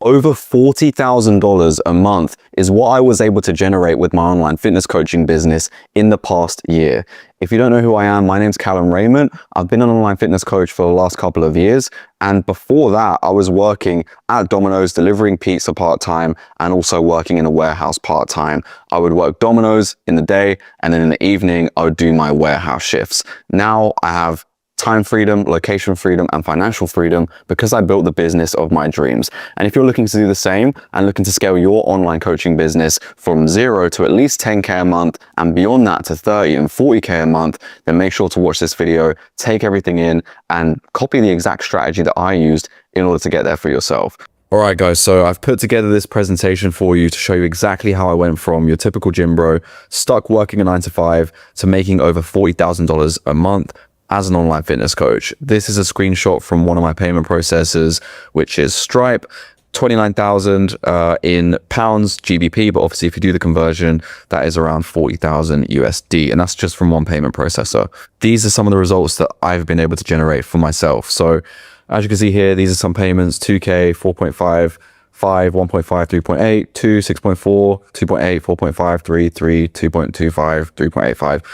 Over $40,000 a month is what I was able to generate with my online fitness coaching business in the past year. If you don't know who I am, my name's Callum Raymond. I've been an online fitness coach for the last couple of years. And before that, I was working at Domino's, delivering pizza part-time and also working in a warehouse part-time. I would work Domino's in the day, and then in the evening, I would do my warehouse shifts. Now I have time freedom, location freedom, and financial freedom because I built the business of my dreams. And if you're looking to do the same and looking to scale your online coaching business from 0 to at least 10K a month and beyond that to 30 and 40K a month, then make sure to watch this video, take everything in, and copy the exact strategy that I used in order to get there for yourself. All right, guys, so I've put together this presentation for you to show you exactly how I went from your typical gym bro, stuck working a 9 to 5, to making over $40,000 a month as an online fitness coach. This is a screenshot from one of my payment processors, which is Stripe. 29,000 in pounds GBP, but obviously if you do the conversion, that is around 40,000 USD, and that's just from one payment processor. These are some of the results that I've been able to generate for myself. So as you can see here, these are some payments: 2K, 4.5, 5, 1.5, 3.8, 2, 6.4, 2.8, 4.5, 3, 3, 2.25, 3.85.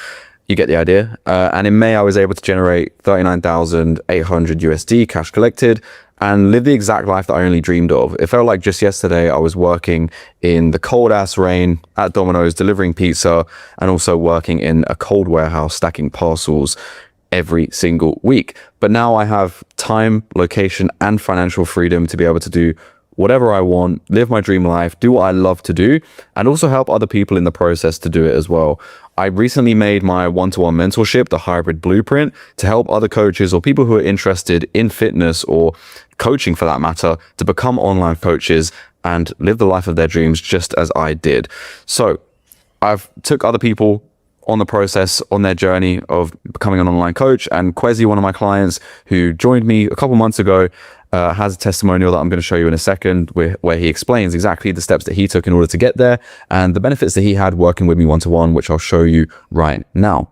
You get the idea. And in May, I was able to generate 39,800 USD cash collected and live the exact life that I only dreamed of. It felt like just yesterday I was working in the cold ass rain at Domino's, delivering pizza, and also working in a cold warehouse, stacking parcels every single week. But now I have time, location, and financial freedom to be able to do whatever I want, live my dream life, do what I love to do, and also help other people in the process to do it as well. I recently made my one-to-one mentorship, the hybrid blueprint, to help other coaches or people who are interested in fitness or coaching for that matter to become online coaches and live the life of their dreams just as I did. So I've took other people on the process, on their journey of becoming an online coach, and Kwesi, one of my clients who joined me a couple months ago, has a testimonial that I'm going to show you in a second where he explains exactly the steps that he took in order to get there and the benefits that he had working with me one-to-one, which I'll show you right now.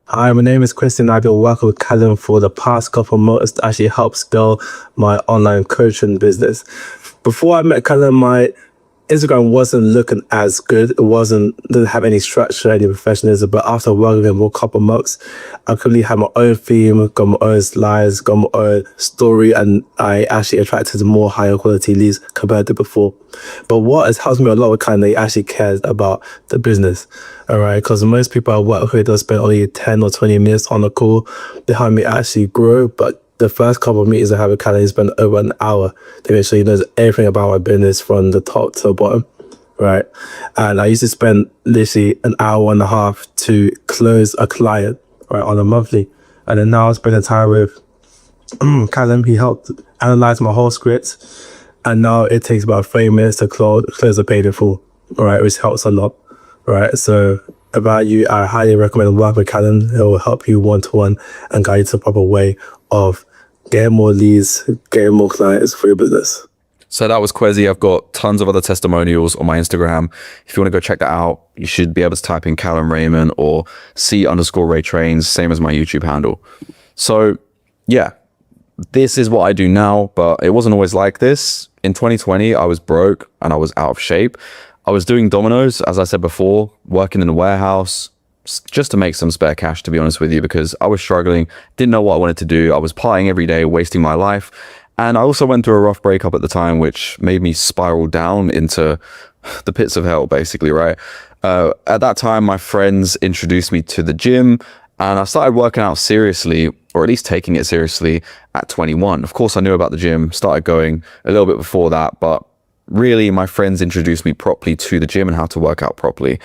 Hi, my name is Kwesi, and I've been working with Callum for the past couple of months to actually help scale my online coaching business. Before I met Callum, my Instagram wasn't looking as good. Didn't have any structure, any professionalism. But after working with him for a couple of months, I currently have my own theme, got my own slides, got my own story, and I actually attracted more higher quality leads compared to before. But what has helped me a lot with Callum, he actually cares about the business. All right, because most people I work with, they'll spend only 10 or 20 minutes on a call. They help me actually grow, but the first couple of meetings I have with Callum, he spent over an hour to make sure he knows everything about my business from the top to the bottom, right? And I used to spend literally an hour and a half to close a client, right, on a monthly. And then now I'm spending time with Callum. He helped analyze my whole script. And now it takes about 30 minutes to close a page in full, all right, which helps a lot, right? So about you, I highly recommend working with Callum. It will help you one-to-one and guide you to the proper way of getting more leads, getting more clients for your business. So that was Kwesi. I've got tons of other testimonials on my Instagram. If you want to go check that out, you should be able to type in Callum Raymond or C_Ray Trains, same as my YouTube handle. So yeah, this is what I do now, but it wasn't always like this. In 2020, I was broke and I was out of shape. I was doing Domino's, as I said before, working in a warehouse, just to make some spare cash, to be honest with you, because I was struggling, didn't know what I wanted to do. I was partying every day, wasting my life. And I also went through a rough breakup at the time, which made me spiral down into the pits of hell, basically, right? At that time, my friends introduced me to the gym, and I started working out seriously, or at least taking it seriously, at 21. Of course, I knew about the gym, started going a little bit before that, but really, my friends introduced me properly to the gym and how to work out properly.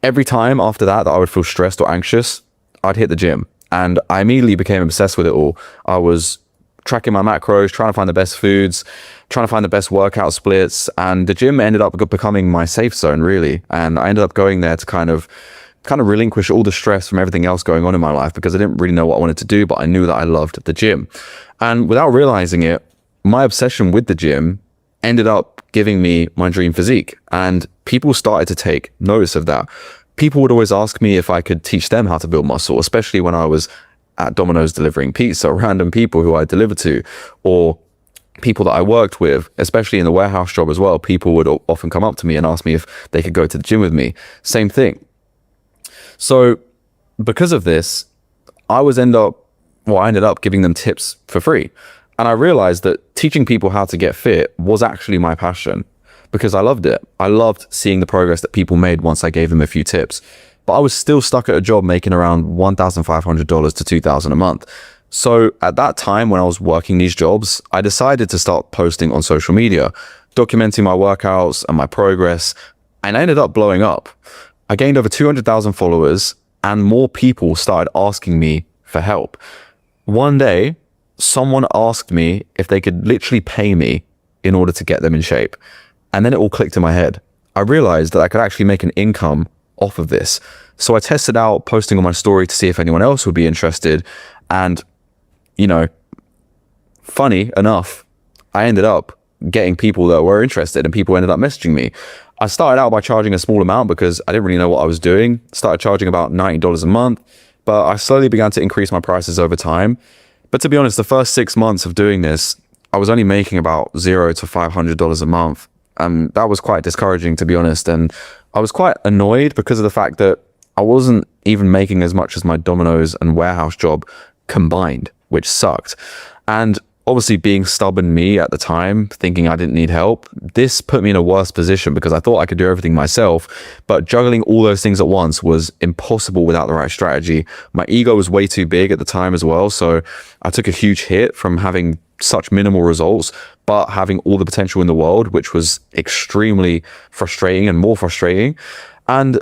Every time after that I would feel stressed or anxious, I'd hit the gym, and I immediately became obsessed with it all. I was tracking my macros, trying to find the best foods, trying to find the best workout splits, and the gym ended up becoming my safe zone, really. And I ended up going there to kind of relinquish all the stress from everything else going on in my life, because I didn't really know what I wanted to do, but I knew that I loved the gym. And without realizing it, my obsession with the gym ended up giving me my dream physique, and people started to take notice of that. People would always ask me if I could teach them how to build muscle, especially when I was at Domino's delivering pizza, random people who I delivered to, or people that I worked with, especially in the warehouse job as well, people would often come up to me and ask me if they could go to the gym with me. Same thing. So because of this, I ended up giving them tips for free. And I realized that teaching people how to get fit was actually my passion, because I loved it. I loved seeing the progress that people made once I gave them a few tips. But I was still stuck at a job making around $1,500 to $2,000 a month. So at that time, when I was working these jobs, I decided to start posting on social media, documenting my workouts and my progress, and I ended up blowing up. I gained over 200,000 followers, and more people started asking me for help. One day, someone asked me if they could literally pay me in order to get them in shape. And then it all clicked in my head. I realized that I could actually make an income off of this. So I tested out posting on my story to see if anyone else would be interested. And, funny enough, I ended up getting people that were interested, and people ended up messaging me. I started out by charging a small amount because I didn't really know what I was doing. Started charging about $90 a month, but I slowly began to increase my prices over time. But to be honest, the first 6 months of doing this, I was only making about $0 to $500 a month. And that was quite discouraging, to be honest. And I was quite annoyed because of the fact that I wasn't even making as much as my Domino's and warehouse job combined, which sucked. And obviously, being stubborn me at the time, thinking I didn't need help, this put me in a worse position because I thought I could do everything myself. But juggling all those things at once was impossible without the right strategy. My ego was way too big at the time as well. So I took a huge hit from having such minimal results, but having all the potential in the world, which was extremely frustrating and more frustrating. And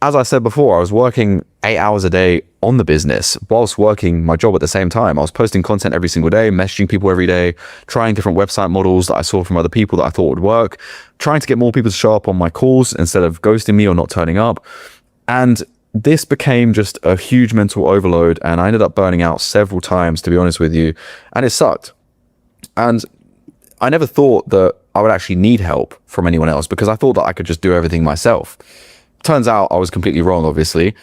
as I said before, I was working 8 hours a day on the business whilst working my job at the same time. I was posting content every single day, messaging people every day, trying different website models that I saw from other people that I thought would work, trying to get more people to show up on my calls instead of ghosting me or not turning up. And this became just a huge mental overload, and I ended up burning out several times, to be honest with you, and it sucked. And I never thought that I would actually need help from anyone else because I thought that I could just do everything myself. Turns out I was completely wrong, obviously,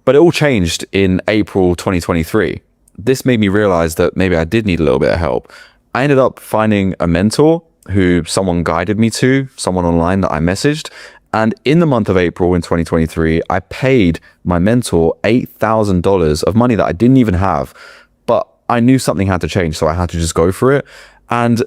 but it all changed in April 2023. This made me realize that maybe I did need a little bit of help. I ended up finding a mentor who someone guided me to, someone online that I messaged. And in the month of April in 2023, I paid my mentor $8,000 of money that I didn't even have, but I knew something had to change, so I had to just go for it. And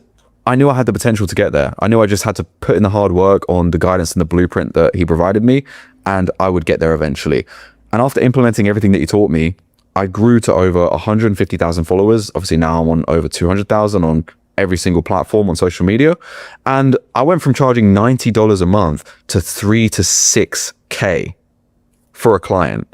I knew I had the potential to get there. I knew I just had to put in the hard work on the guidance and the blueprint that he provided me, and I would get there eventually. And after implementing everything that he taught me, I grew to over 150,000 followers. Obviously now I'm on over 200,000 on every single platform on social media. And I went from charging $90 a month to 3 to 6K for a client.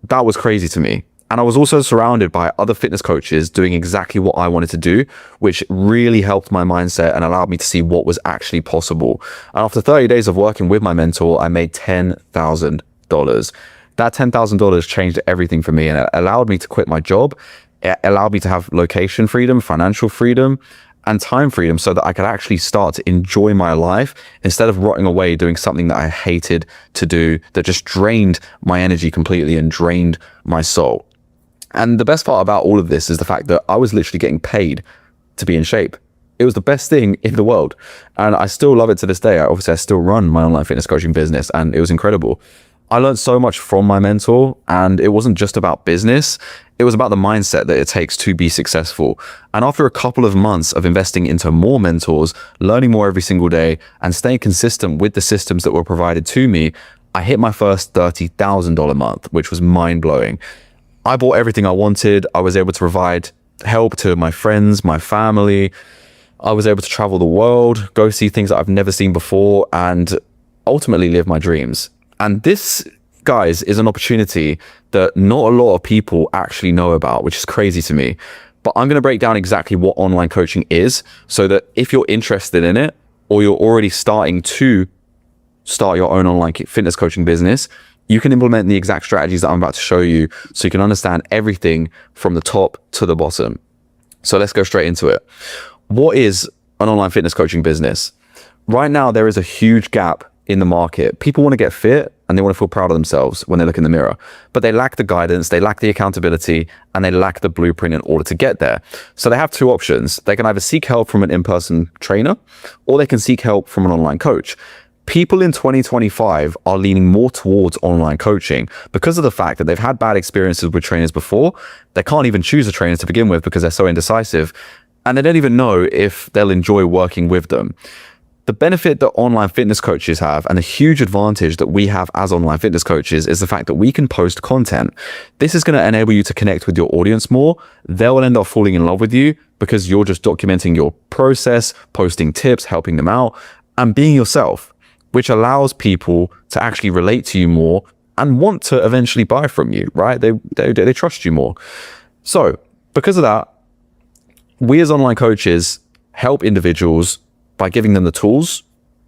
That was crazy to me. And I was also surrounded by other fitness coaches doing exactly what I wanted to do, which really helped my mindset and allowed me to see what was actually possible. And after 30 days of working with my mentor, I made $10,000. That $10,000 changed everything for me, and it allowed me to quit my job. It allowed me to have location freedom, financial freedom, and time freedom so that I could actually start to enjoy my life instead of rotting away doing something that I hated to do, that just drained my energy completely and drained my soul. And the best part about all of this is the fact that I was literally getting paid to be in shape. It was the best thing in the world. And I still love it to this day. I still run my online fitness coaching business, and it was incredible. I learned so much from my mentor, and it wasn't just about business. It was about the mindset that it takes to be successful. And after a couple of months of investing into more mentors, learning more every single day, and staying consistent with the systems that were provided to me, I hit my first $30,000 month, which was mind-blowing. I bought everything I wanted. I was able to provide help to my friends, my family. I was able to travel the world, go see things that I've never seen before, and ultimately live my dreams. And this, guys, is an opportunity that not a lot of people actually know about, which is crazy to me. But I'm going to break down exactly what online coaching is so that if you're interested in it, or you're already starting to start your own online fitness coaching business, you can implement the exact strategies that I'm about to show you so you can understand everything from the top to the bottom. So let's go straight into it. What is an online fitness coaching business? Right now, there is a huge gap in the market. People want to get fit, and they want to feel proud of themselves when they look in the mirror, but they lack the guidance, they lack the accountability, and they lack the blueprint in order to get there. So they have two options. They can either seek help from an in-person trainer, or they can seek help from an online coach. People in 2025 are leaning more towards online coaching because of the fact that they've had bad experiences with trainers before. They can't even choose a trainer to begin with because they're so indecisive, and they don't even know if they'll enjoy working with them. The benefit that online fitness coaches have, and the huge advantage that we have as online fitness coaches, is the fact that we can post content. This is going to enable you to connect with your audience more. They'll end up falling in love with you because you're just documenting your process, posting tips, helping them out, and being yourself, which allows people to actually relate to you more and want to eventually buy from you, right? They trust you more. So because of that, we as online coaches help individuals by giving them the tools,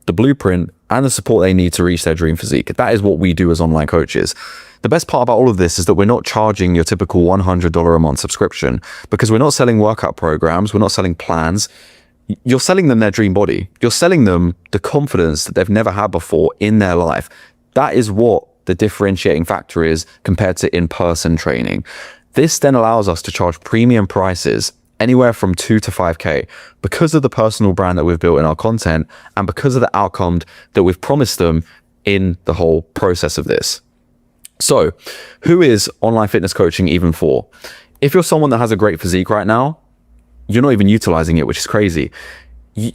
the blueprint, and the support they need to reach their dream physique. That is what we do as online coaches. The best part about all of this is that we're not charging your typical $100 a month subscription, because we're not selling workout programs, we're not selling plans. You're selling them their dream body. You're selling them the confidence that they've never had before in their life. That is what the differentiating factor is compared to in-person training. This then allows us to charge premium prices anywhere from 2 to 5K because of the personal brand that we've built in our content and because of the outcome that we've promised them in the whole process of this. So who is online fitness coaching even for? If you're someone that has a great physique right now, you're not even utilizing it, which is crazy.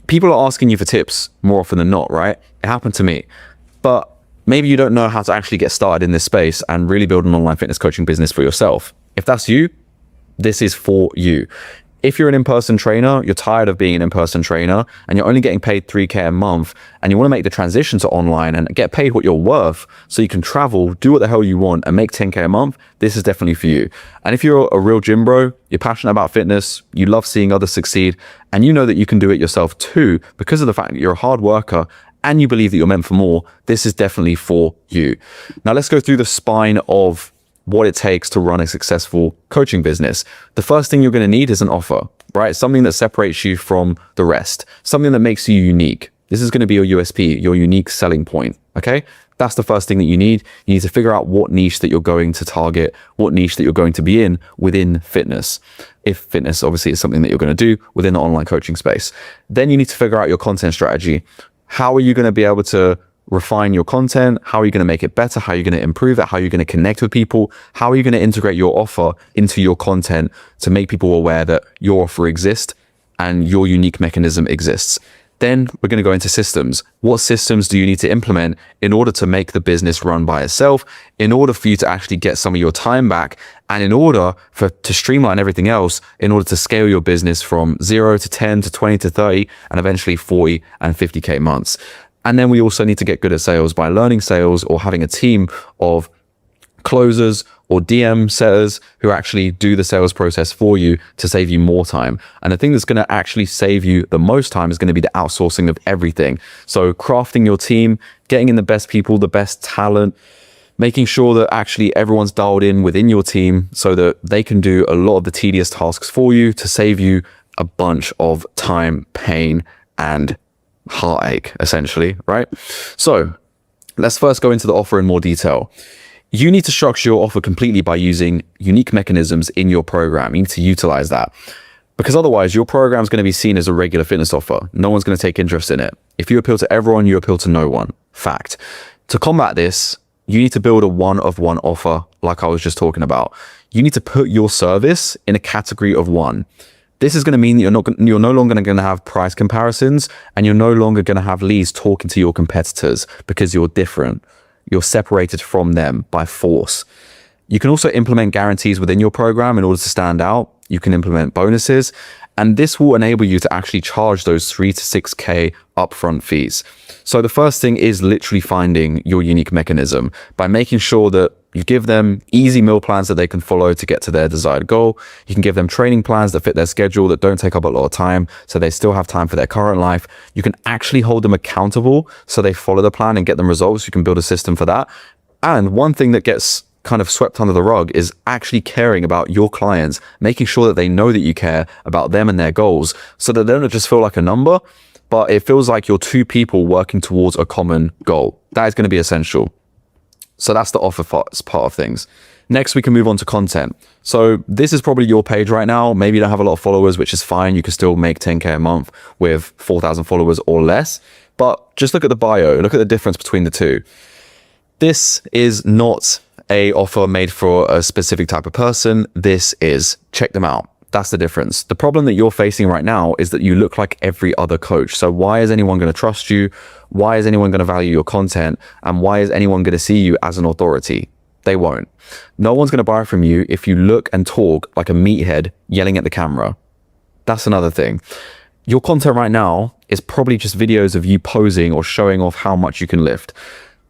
People are asking you for tips more often than not, right? It happened to me. But maybe you don't know how to actually get started in this space and really build an online fitness coaching business for yourself. If that's you, this is for you. If you're an in-person trainer, you're tired of being an in-person trainer and you're only getting paid 3K a month and you want to make the transition to online and get paid what you're worth so you can travel, do what the hell you want and make 10K a month, this is definitely for you. And if you're a real gym bro, you're passionate about fitness, you love seeing others succeed, and you know that you can do it yourself too because of the fact that you're a hard worker and you believe that you're meant for more, this is definitely for you. Now let's go through the spine of what it takes to run a successful coaching business. The first thing you're going to need is an offer, right? Something that separates you from the rest, something that makes you unique. This is going to be your USP, your unique selling point. Okay. That's the first thing that you need. You need to figure out what niche that you're going to target, what niche that you're going to be in within fitness. If fitness obviously is something that you're going to do within the online coaching space, then you need to figure out your content strategy. How are you going to be able to refine your content? How are you going to make it better? How are you going to improve it? How are you going to connect with people? How are you going to integrate your offer into your content to make people aware that your offer exists and your unique mechanism exists? Then we're going to go into systems. What systems do you need to implement in order to make the business run by itself, in order for you to actually get some of your time back, and in order to streamline everything else, in order to scale your business from 0 to 10 to 20 to 30 and eventually 40 and 50K months. And then we also need to get good at sales by learning sales or having a team of closers or DM setters who actually do the sales process for you to save you more time. And the thing that's going to actually save you the most time is going to be the outsourcing of everything. So crafting your team, getting in the best people, the best talent, making sure that actually everyone's dialed in within your team so that they can do a lot of the tedious tasks for you to save you a bunch of time, pain, and heartache, essentially, right? So let's first go into the offer in more detail. You need to structure your offer completely by using unique mechanisms in your program. You need to utilize that because otherwise your program is going to be seen as a regular fitness offer. No one's going to take interest in it. If you appeal to everyone, you appeal to no one. Fact. To combat this, you need to build a one-of-one offer like I was just talking about. You need to put your service in a category of one. This is going to mean that you're no longer going to have price comparisons and you're no longer going to have leads talking to your competitors because you're different. You're separated from them by force. You can also implement guarantees within your program in order to stand out. You can implement bonuses, and this will enable you to actually charge those 3 to 6K upfront fees. So the first thing is literally finding your unique mechanism by making sure that you give them easy meal plans that they can follow to get to their desired goal. You can give them training plans that fit their schedule, that don't take up a lot of time, so they still have time for their current life. You can actually hold them accountable so they follow the plan and get them results. You can build a system for that. And one thing that gets kind of swept under the rug is actually caring about your clients, making sure that they know that you care about them and their goals so that they don't just feel like a number, but it feels like you're two people working towards a common goal. That is going to be essential. So that's the offer part of things. Next, we can move on to content. So this is probably your page right now. Maybe you don't have a lot of followers, which is fine. You can still make 10K a month with 4,000 followers or less. But just look at the bio. Look at the difference between the two. This is not a offer made for a specific type of person. This is, check them out. That's the difference. The problem that you're facing right now is that you look like every other coach. So why is anyone going to trust you? Why is anyone going to value your content? And why is anyone going to see you as an authority? They won't. No one's going to buy from you if you look and talk like a meathead yelling at the camera. That's another thing. Your content right now is probably just videos of you posing or showing off how much you can lift.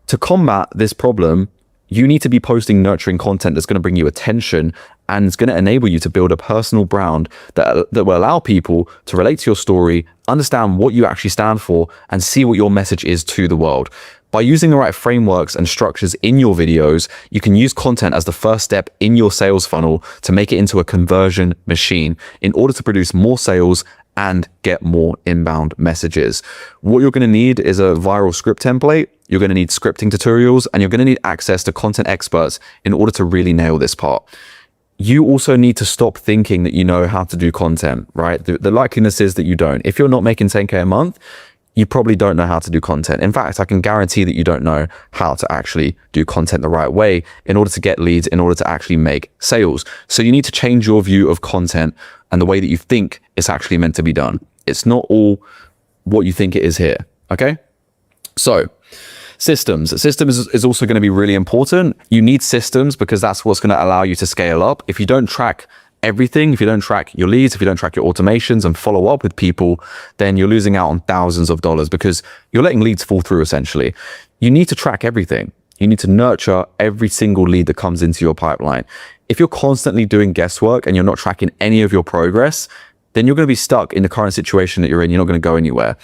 To combat this problem, you need to be posting nurturing content that's going to bring you attention and it's going to enable you to build a personal brand that will allow people to relate to your story, understand what you actually stand for, and see what your message is to the world. By using the right frameworks and structures in your videos, you can use content as the first step in your sales funnel to make it into a conversion machine in order to produce more sales and get more inbound messages. What you're going to need is a viral script template. You're going to need scripting tutorials, and you're going to need access to content experts in order to really nail this part. You also need to stop thinking that you know how to do content, right? The likeliness is that you don't. If you're not making 10K a month, you probably don't know how to do content. In fact, I can guarantee that you don't know how to actually do content the right way in order to get leads, in order to actually make sales. So you need to change your view of content and the way that you think it's actually meant to be done. It's not all what you think it is here, okay? So systems is also going to be really important. You need systems because that's what's going to allow you to scale up. If you don't track everything, if you don't track your leads, if you don't track your automations and follow up with people, then you're losing out on thousands of dollars because you're letting leads fall through essentially. You need to track everything. You need to nurture every single lead that comes into your pipeline. If you're constantly doing guesswork and you're not tracking any of your progress, then you're going to be stuck in the current situation that you're in. You're not going to go anywhere.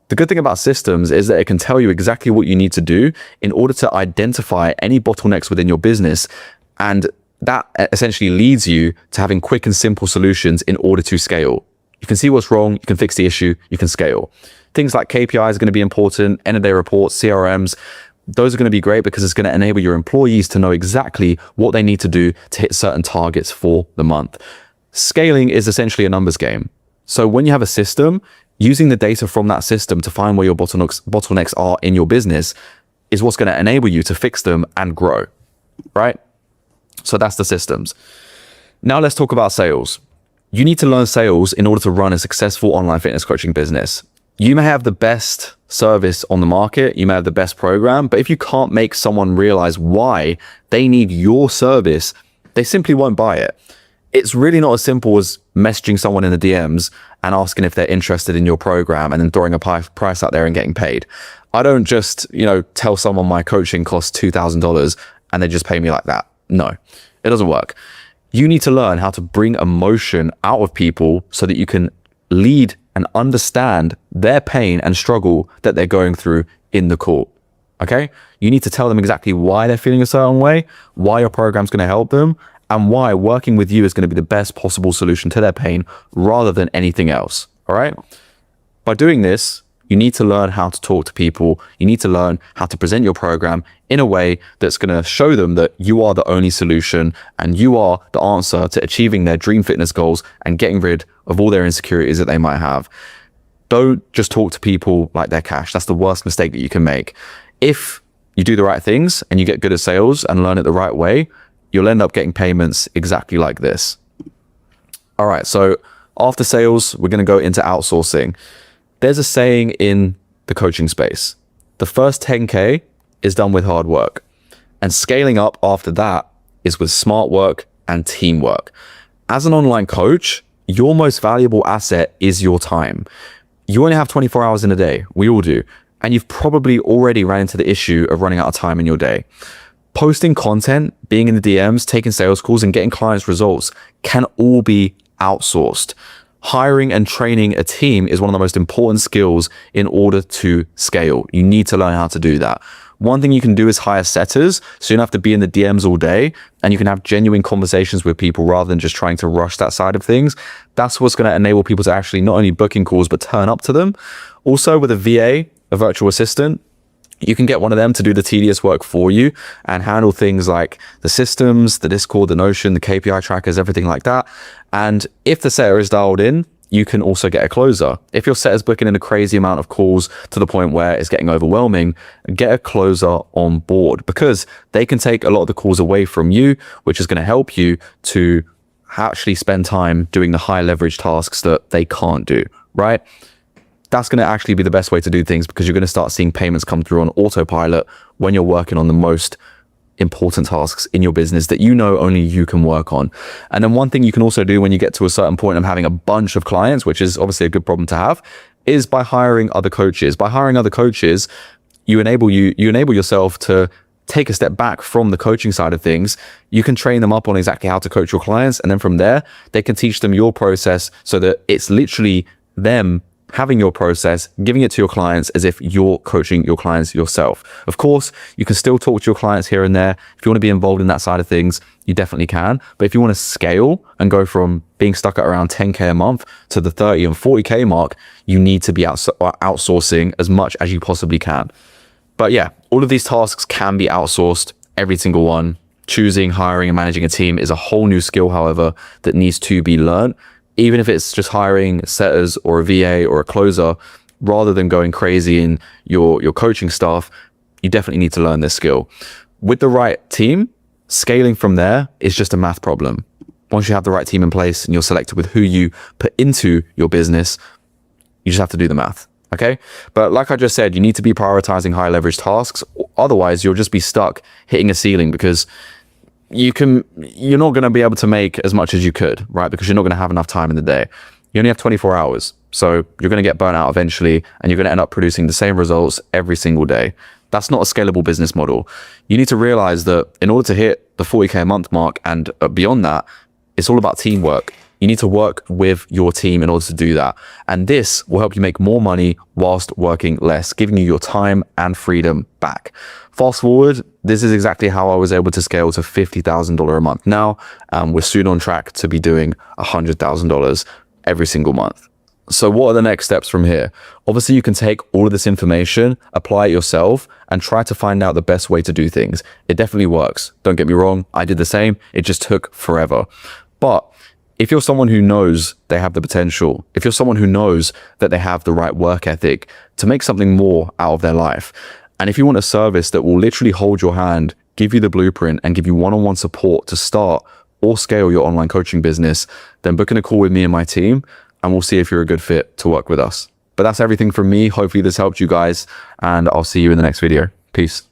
The good thing about systems is that it can tell you exactly what you need to do in order to identify any bottlenecks within your business, and that essentially leads you to having quick and simple solutions in order to scale. You can see what's wrong, you can fix the issue, you can scale. Things like KPIs are going to be important, end of day reports, CRMs, those are going to be great because it's going to enable your employees to know exactly what they need to do to hit certain targets for the month. Scaling is essentially a numbers game. So when you have a system, using the data from that system to find where your bottlenecks are in your business is what's going to enable you to fix them and grow, right? So that's the systems. Now let's talk about sales. You need to learn sales in order to run a successful online fitness coaching business. You may have the best service on the market, you may have the best program, but if you can't make someone realize why they need your service, they simply won't buy it. It's really not as simple as messaging someone in the DMs and asking if they're interested in your program and then throwing a price out there and getting paid. I don't just, tell someone my coaching costs $2,000 and they just pay me like that. No, it doesn't work. You need to learn how to bring emotion out of people so that you can lead and understand their pain and struggle that they're going through in the call. Okay? You need to tell them exactly why they're feeling a certain way, why your program's going to help them, and why working with you is going to be the best possible solution to their pain rather than anything else. All right? By doing this, you need to learn how to talk to people. You need to learn how to present your program in a way that's going to show them that you are the only solution and you are the answer to achieving their dream fitness goals and getting rid of all their insecurities that they might have. Don't just talk to people like they're cash. That's the worst mistake that you can make. If you do the right things and you get good at sales and learn it the right way, you'll end up getting payments exactly like this. All right, so after sales, we're going to go into outsourcing. There's a saying in the coaching space: the first 10K is done with hard work, and scaling up after that is with smart work and teamwork. As an online coach, your most valuable asset is your time. You only have 24 hours in a day. We all do. And you've probably already ran into the issue of running out of time in your day. Posting content, being in the DMs, taking sales calls, and getting clients results can all be outsourced. Hiring and training a team is one of the most important skills in order to scale. You need to learn how to do that. One thing you can do is hire setters, so you don't have to be in the DMs all day, and you can have genuine conversations with people rather than just trying to rush that side of things. That's what's going to enable people to actually not only booking calls, but turn up to them. Also, with a VA, a virtual assistant, you can get one of them to do the tedious work for you and handle things like the systems, the Discord, the Notion, the KPI trackers, everything like that. And if the setter is dialed in, you can also get a closer. If your setter's booking in a crazy amount of calls to the point where it's getting overwhelming, get a closer on board, because they can take a lot of the calls away from you, which is going to help you to actually spend time doing the high leverage tasks that they can't do, right? That's going to actually be the best way to do things, because you're going to start seeing payments come through on autopilot when you're working on the most important tasks in your business that you know only you can work on. And then one thing you can also do when you get to a certain point of having a bunch of clients, which is obviously a good problem to have, is by hiring other coaches. By hiring other coaches, you enable yourself to take a step back from the coaching side of things. You can train them up on exactly how to coach your clients, and then from there they can teach them your process, so that it's literally them having your process, giving it to your clients as if you're coaching your clients yourself. Of course, you can still talk to your clients here and there. If you want to be involved in that side of things, you definitely can. But if you want to scale and go from being stuck at around 10K a month to the 30 and 40K mark, you need to be outsourcing as much as you possibly can. But yeah, all of these tasks can be outsourced, every single one. Choosing, hiring, and managing a team is a whole new skill, however, that needs to be learned. Even if it's just hiring setters or a VA or a closer, rather than going crazy in your coaching staff, you definitely need to learn this skill. With the right team, scaling from there is just a math problem. Once you have the right team in place and you're selected with who you put into your business, you just have to do the math, okay? But like I just said, you need to be prioritizing high leverage tasks. Otherwise, you'll just be stuck hitting a ceiling, because you're not going to be able to make as much as you could, right? Because you're not going to have enough time in the day. You only have 24 hours. So you're going to get burnt out eventually, and you're going to end up producing the same results every single day. That's not a scalable business model. You need to realize that in order to hit the 40K a month mark and beyond that, it's all about teamwork. You need to work with your team in order to do that. And this will help you make more money whilst working less, giving you your time and freedom back. Fast forward, this is exactly how I was able to scale to $50,000 a month. Now, we're soon on track to be doing $100,000 every single month. So what are the next steps from here? Obviously, you can take all of this information, apply it yourself, and try to find out the best way to do things. It definitely works. Don't get me wrong. I did the same. It just took forever. But if you're someone who knows they have the potential, if you're someone who knows that they have the right work ethic to make something more out of their life, and if you want a service that will literally hold your hand, give you the blueprint, and give you one-on-one support to start or scale your online coaching business, then book in a call with me and my team, and we'll see if you're a good fit to work with us. But that's everything from me. Hopefully this helped you guys, and I'll see you in the next video. Peace.